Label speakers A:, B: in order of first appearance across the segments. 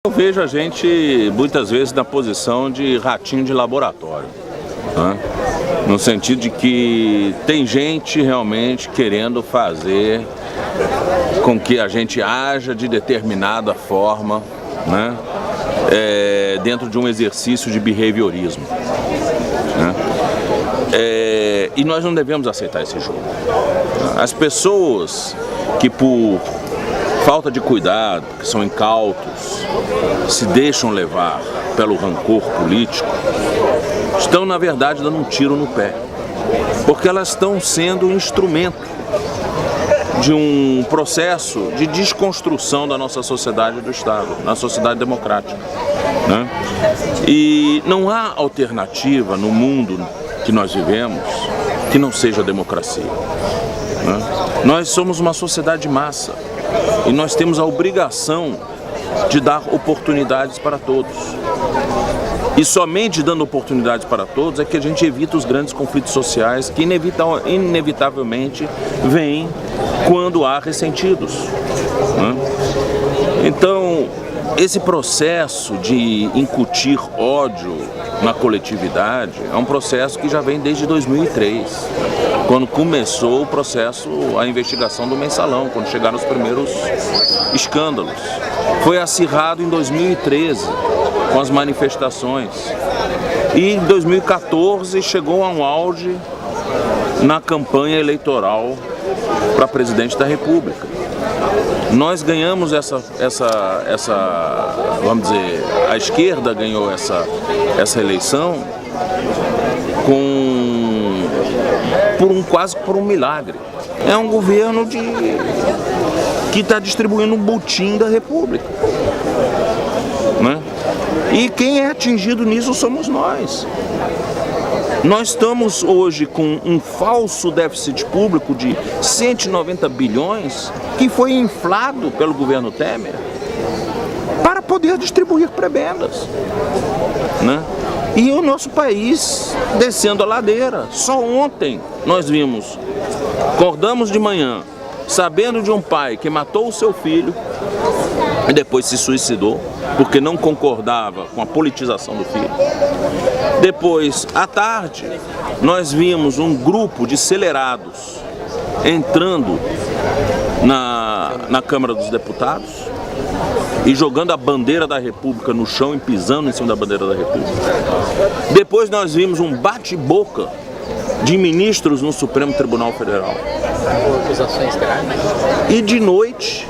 A: Eu vejo a gente muitas vezes na posição de ratinho de laboratório, né? No sentido de que tem gente realmente querendo fazer com que a gente haja de determinada forma, né? Dentro de um exercício de behaviorismo, né? E nós não devemos aceitar esse jogo. As pessoas que por falta de cuidado, que são incautos, se deixam levar pelo rancor político, estão na verdade dando um tiro no pé, porque elas estão sendo um instrumento de um processo de desconstrução da nossa sociedade e do Estado, na sociedade democrática, né? E não há alternativa no mundo que nós vivemos que não seja a democracia, né? Nós somos uma sociedade de massa e nós temos a obrigação de dar oportunidades para todos. E somente dando oportunidades para todos é que a gente evita os grandes conflitos sociais que inevitavelmente vêm quando há ressentidos, né? Então, esse processo de incutir ódio na coletividade é um processo que já vem desde 2003, quando começou o processo, a investigação do Mensalão, quando chegaram os primeiros escândalos. Foi acirrado em 2013, com as manifestações. E em 2014 chegou a um auge na campanha eleitoral para presidente da República. Nós ganhamos vamos dizer, a esquerda ganhou essa eleição quase por um milagre. É um governo que está distribuindo um butim da República, né? E quem é atingido nisso somos nós. Nós estamos hoje com um falso déficit público de 190 bilhões que foi inflado pelo governo Temer para poder distribuir prebendas, né? E o nosso país descendo a ladeira. Só ontem nós vimos, acordamos de manhã, sabendo de um pai que matou o seu filho e depois se suicidou, porque não concordava com a politização do filho. Depois, à tarde, nós vimos um grupo de acelerados entrando na Câmara dos Deputados e jogando a bandeira da República no chão e pisando em cima da bandeira da República. Depois nós vimos um bate-boca de ministros no Supremo Tribunal Federal. E de noite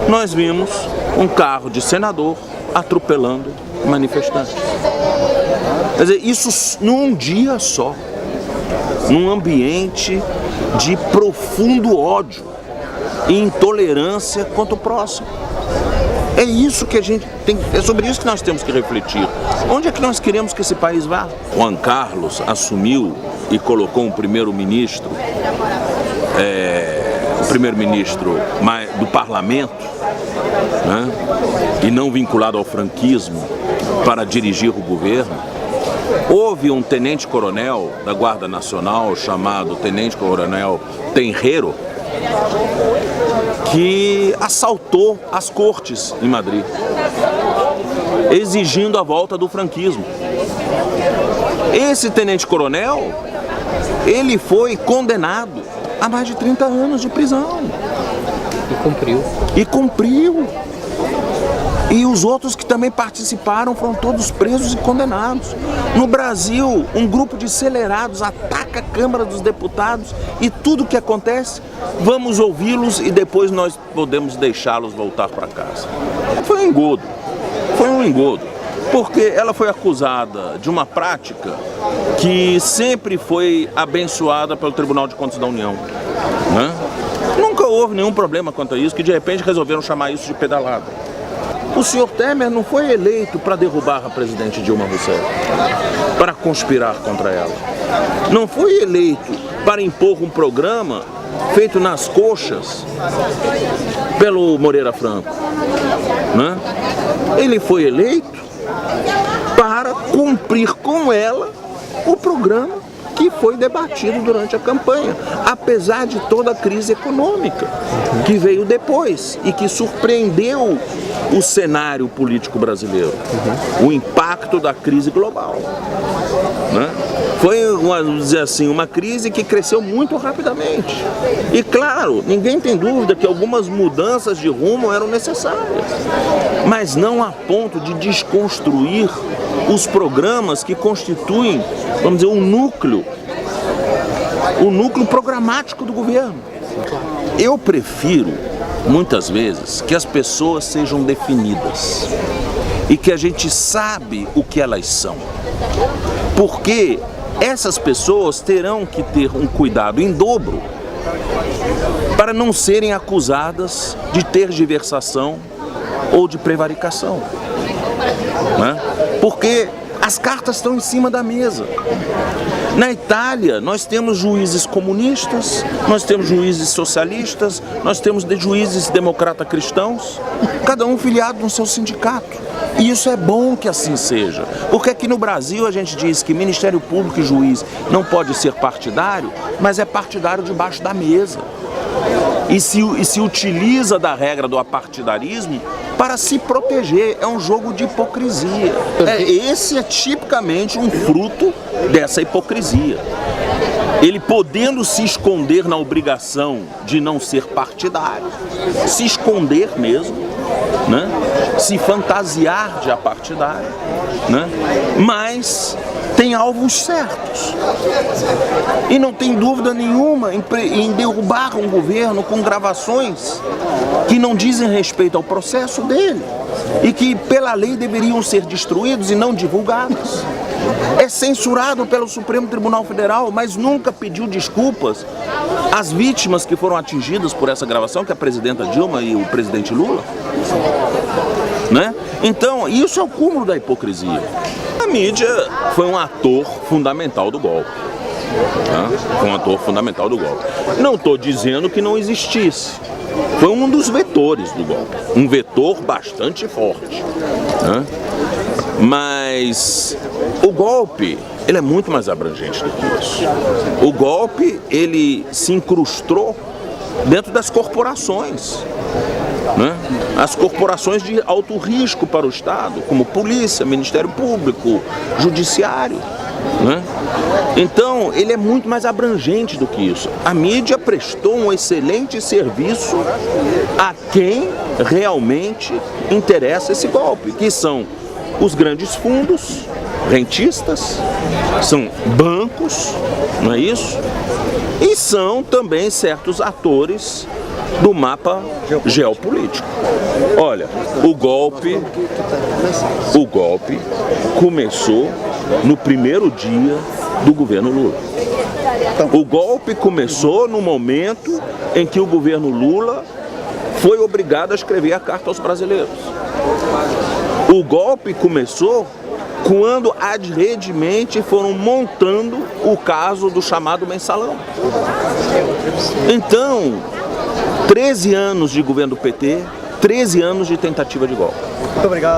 A: nós vimos um carro de senador atropelando manifestantes. Quer dizer, isso num dia só, num ambiente de profundo ódio e intolerância contra o próximo. É isso que a gente tem, é sobre isso que nós temos que refletir. Onde é que nós queremos que esse país vá? Juan Carlos assumiu e colocou um primeiro-ministro, do parlamento, né, e não vinculado ao franquismo, para dirigir o governo. Houve um tenente-coronel da Guarda Nacional chamado tenente-coronel Tenreiro, que assaltou as cortes em Madrid, exigindo a volta do franquismo. Esse tenente-coronel, ele foi condenado a mais de 30 anos de prisão. E cumpriu. E os outros que também participaram foram todos presos e condenados. No Brasil, um grupo de acelerados ataca a Câmara dos Deputados e tudo o que acontece, vamos ouvi-los e depois nós podemos deixá-los voltar para casa. Foi um engodo, porque ela foi acusada de uma prática que sempre foi abençoada pelo Tribunal de Contas da União, né? Nunca houve nenhum problema quanto a isso, que de repente resolveram chamar isso de pedalada. O senhor Temer não foi eleito para derrubar a presidente Dilma Rousseff, para conspirar contra ela. Não foi eleito para impor um programa feito nas coxas pelo Moreira Franco, né? Ele foi eleito para cumprir com ela o programa que foi debatido durante a campanha, apesar de toda a crise econômica que veio depois e que surpreendeu o cenário político brasileiro, o impacto da crise global, né? Foi, vamos dizer assim, uma crise que cresceu muito rapidamente. E claro, ninguém tem dúvida que algumas mudanças de rumo eram necessárias, mas não a ponto de desconstruir os programas que constituem, vamos dizer, o núcleo programático do governo. Eu prefiro, muitas vezes, que as pessoas sejam definidas e que a gente sabe o que elas são. Porque essas pessoas terão que ter um cuidado em dobro para não serem acusadas de tergiversação ou de prevaricação, né? Porque as cartas estão em cima da mesa. Na Itália, nós temos juízes comunistas, nós temos juízes socialistas, nós temos juízes democrata-cristãos, cada um filiado no seu sindicato. E isso é bom que assim seja, porque aqui no Brasil a gente diz que Ministério Público e juiz não pode ser partidário, mas é partidário debaixo da mesa. E se utiliza da regra do apartidarismo para se proteger. É um jogo de hipocrisia. Esse é tipicamente um fruto dessa hipocrisia. Ele podendo se esconder na obrigação de não ser partidário, se esconder mesmo, né? Se fantasiar de apartidário, né? Mas tem alvos certos. E não tem dúvida nenhuma em derrubar um governo com gravações que não dizem respeito ao processo dele e que pela lei deveriam ser destruídos e não divulgados. É censurado pelo Supremo Tribunal Federal, mas nunca pediu desculpas às vítimas que foram atingidas por essa gravação, que é a presidenta Dilma e o presidente Lula, né? Então, isso é o cúmulo da hipocrisia. A mídia foi um ator fundamental do golpe. Tá? Foi um ator fundamental do golpe. Não estou dizendo que não existisse. Foi um dos vetores do golpe. Um vetor bastante forte. Né? Mas o golpe, ele é muito mais abrangente do que isso. O golpe, ele se incrustou dentro das corporações. Né? As corporações de alto risco para o Estado, como polícia, Ministério Público, Judiciário, né? Então, ele é muito mais abrangente do que isso. A mídia prestou um excelente serviço a quem realmente interessa esse golpe, que são os grandes fundos, rentistas, são bancos, não é isso? E são também certos atores do mapa geopolítico. Olha, o golpe começou no primeiro dia do governo Lula. O golpe começou no momento em que o governo Lula foi obrigado a escrever a carta aos brasileiros. O golpe começou quando adredemente foram montando o caso do chamado mensalão. Então, 13 anos de governo do PT, 13 anos de tentativa de golpe.
B: Muito obrigado.